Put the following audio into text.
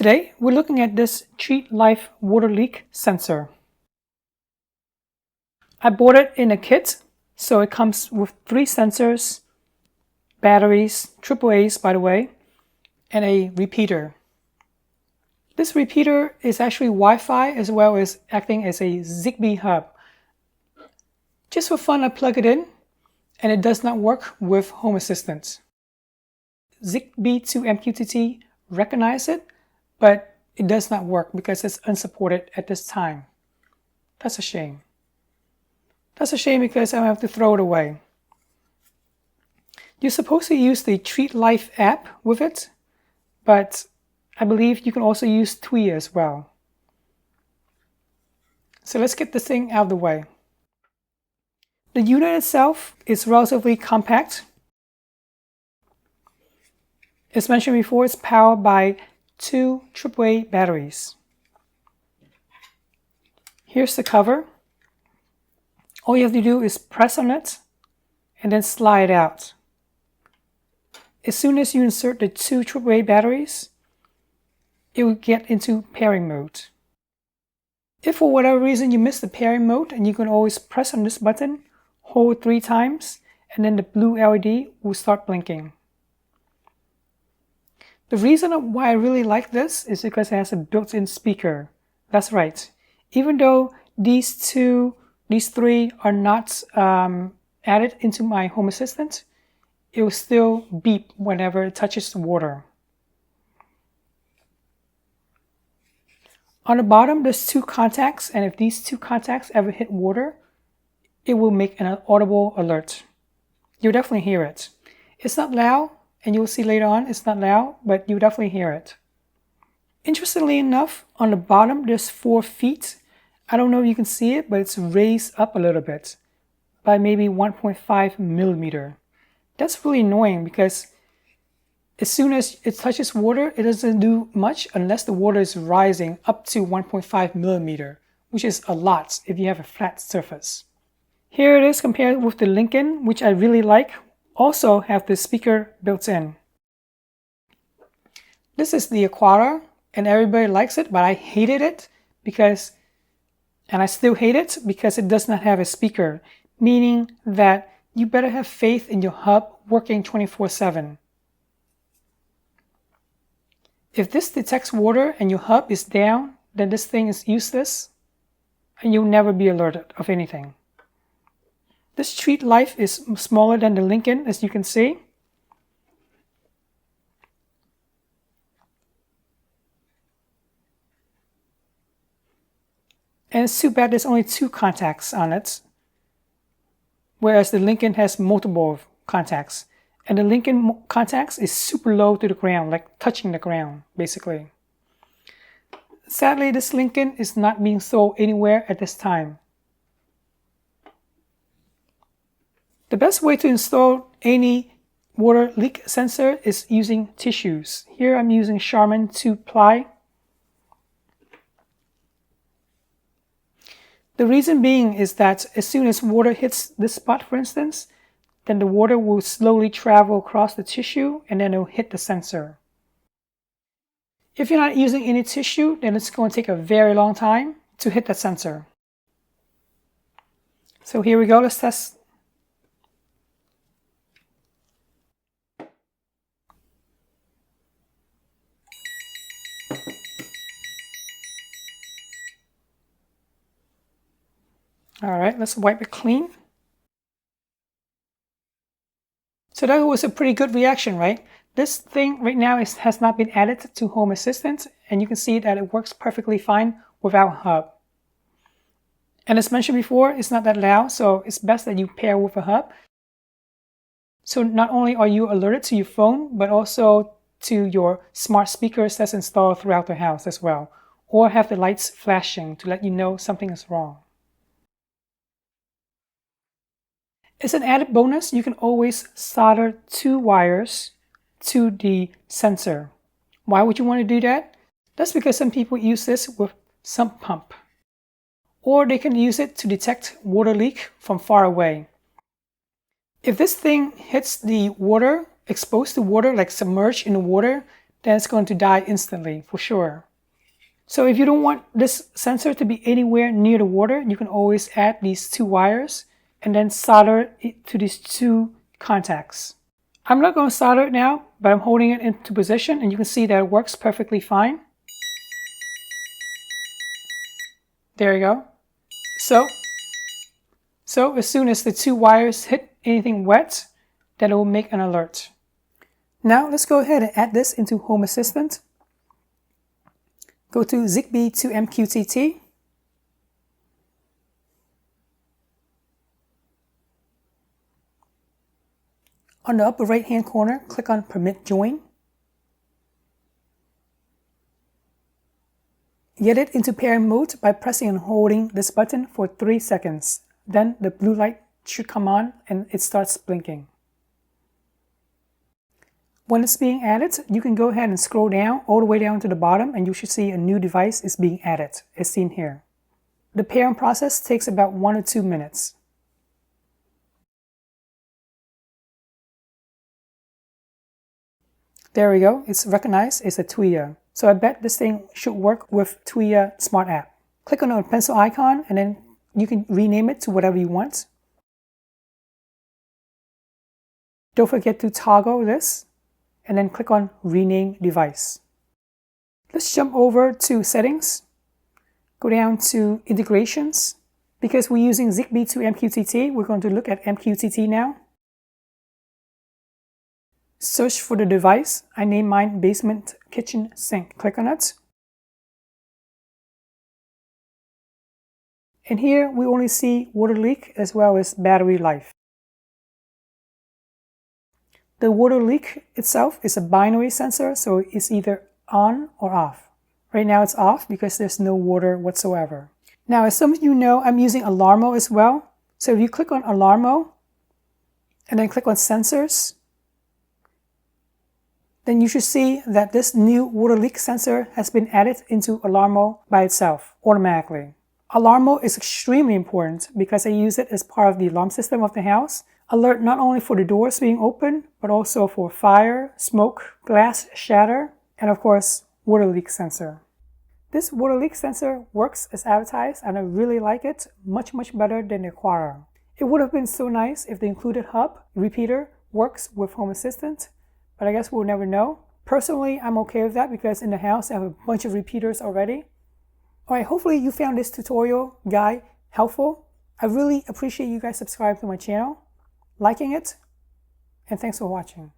Today, we're looking at this Treatlife water leak sensor. I bought it in a kit, so it comes with 3 sensors, batteries, AAA's by the way, and a repeater. This repeater is actually Wi-Fi as well as acting as a Zigbee hub. Just for fun, I plug it in, and it does not work with Home Assistant. Zigbee to MQTT recognize it, but it does not work because it's unsupported at this time. That's a shame. That's a shame because I have to throw it away. You're supposed to use the Treatlife app with it, but I believe you can also use TWI as well. So let's get this thing out of the way. The unit itself is relatively compact. As mentioned before, it's powered by 2 AAA batteries. Here's the cover. All you have to do is press on it and then slide out. As soon as you insert the 2 AAA batteries, it will get into pairing mode. If for whatever reason you miss the pairing mode, and you can always press on this button, hold 3 times, and then the blue LED will start blinking. The reason why I really like this is because it has a built-in speaker. That's right. Even though these 3 are not added into my Home Assistant, it will still beep whenever it touches the water. On the bottom, there's 2 contacts, and if these 2 contacts ever hit water, it will make an audible alert. You'll definitely hear it. It's not loud, and you'll see later on it's not loud, but you'll definitely hear it. Interestingly enough, on the bottom there's 4 feet. I don't know if you can see it, but it's raised up a little bit by maybe 1.5 millimeter. That's really annoying because as soon as it touches water, it doesn't do much unless the water is rising up to 1.5 millimeter, which is a lot if you have a flat surface. Here it is compared with the Lincoln, which I really like, also have the speaker built in. This is the Aquara, and everybody likes it, but I hated it because, and I still hate it because it does not have a speaker, meaning that you better have faith in your hub working 24/7. If this detects water and your hub is down, then this thing is useless and you'll never be alerted of anything. This Treatlife is smaller than the Lincoln, as you can see. And it's too bad there's only 2 contacts on it, whereas the Lincoln has multiple contacts. And the Lincoln contacts is super low to the ground, like touching the ground, basically. Sadly, this Lincoln is not being sold anywhere at this time. The best way to install any water leak sensor is using tissues. Here I'm using Charmin 2-ply. The reason being is that as soon as water hits this spot, for instance, then the water will slowly travel across the tissue and then it will hit the sensor. If you're not using any tissue, then it's going to take a very long time to hit the sensor. So here we go, let's test. All right, let's wipe it clean. So that was a pretty good reaction, right? This thing right now has not been added to Home Assistant, and you can see that it works perfectly fine without hub. And as mentioned before, it's not that loud, so it's best that you pair with a hub. So not only are you alerted to your phone, but also to your smart speakers that's installed throughout the house as well, or have the lights flashing to let you know something is wrong. As an added bonus, you can always solder 2 wires to the sensor. Why would you want to do that? That's because some people use this with sump pump. Or they can use it to detect water leak from far away. If this thing hits the water, exposed to water, like submerged in the water, then it's going to die instantly for sure. So if you don't want this sensor to be anywhere near the water, you can always add these 2 wires and then solder it to these 2 contacts. I'm not going to solder it now, but I'm holding it into position and you can see that it works perfectly fine. There you go. So as soon as the 2 wires hit anything wet, then it will make an alert. Now let's go ahead and add this into Home Assistant. Go to Zigbee to MQTT. On the upper right hand corner, click on Permit Join. Get it into pairing mode by pressing and holding this button for 3 seconds. Then the blue light should come on and it starts blinking. When it's being added, you can go ahead and scroll down all the way down to the bottom and you should see a new device is being added, as seen here. The pairing process takes about 1 or 2 minutes. There we go, it's recognized as a Tuya. So I bet this thing should work with Tuya Smart App. Click on the pencil icon and then you can rename it to whatever you want. Don't forget to toggle this and then click on Rename Device. Let's jump over to Settings. Go down to Integrations. Because we're using Zigbee to MQTT, we're going to look at MQTT now. Search for the device. I named mine Basement Kitchen Sink. Click on it. And here we only see water leak as well as battery life. The water leak itself is a binary sensor, so it's either on or off. Right now it's off because there's no water whatsoever. Now, as some of you know, I'm using Alarmo as well. So if you click on Alarmo and then click on Sensors, then you should see that this new water leak sensor has been added into Alarmo by itself automatically. Alarmo is extremely important because I use it as part of the alarm system of the house. Alert not only for the doors being open, but also for fire, smoke, glass shatter, and of course, water leak sensor. This water leak sensor works as advertised and I really like it much better than the Aquara. It would have been so nice if the included hub repeater works with Home Assistant, but I guess we'll never know. Personally, I'm okay with that because in the house I have a bunch of repeaters already. Alright, hopefully you found this tutorial guide helpful. I really appreciate you guys subscribing to my channel, liking it, and thanks for watching.